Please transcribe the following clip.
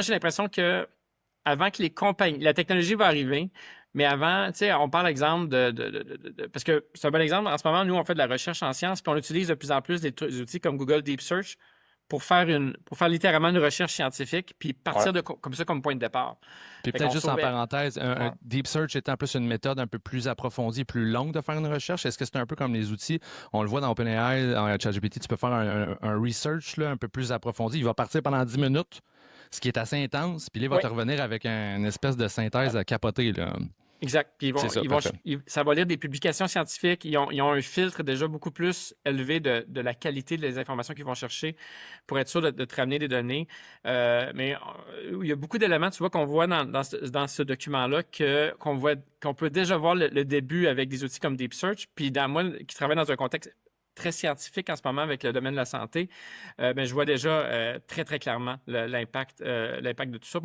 j'ai l'impression que avant que les compagnies, la technologie va arriver, mais avant, tu sais, on parle exemple parce que c'est un bon exemple. En ce moment, nous, on fait de la recherche en sciences, puis on utilise de plus en plus des outils comme Google Deep Search pour faire littéralement une recherche scientifique, puis Ouais. partir comme ça comme point de départ. Puis Fait peut-être qu'on juste en sauve. parenthèse, un Ouais. deep search étant plus une méthode un peu plus approfondie, plus longue de faire une recherche, est-ce que c'est un peu comme les outils? On le voit dans OpenAI, en ChatGPT, tu peux faire un research là, un peu plus approfondi. Il va partir pendant 10 minutes, ce qui est assez intense, puis là, il va Oui, te revenir avec une espèce de synthèse à capoter. Là. exact. Puis C'est ça, parfait. ça va lire des publications scientifiques. Ils ont un filtre déjà beaucoup plus élevé de la qualité des informations qu'ils vont chercher pour être sûr de te ramener des données. Mais il y a beaucoup d'éléments, tu vois, qu'on voit dans ce document-là qu'on peut déjà voir le début avec des outils comme Deep Search. Puis moi, qui travaille dans un contexte très scientifique en ce moment avec le domaine de la santé, ben, je vois déjà très, très clairement l'impact de tout ça.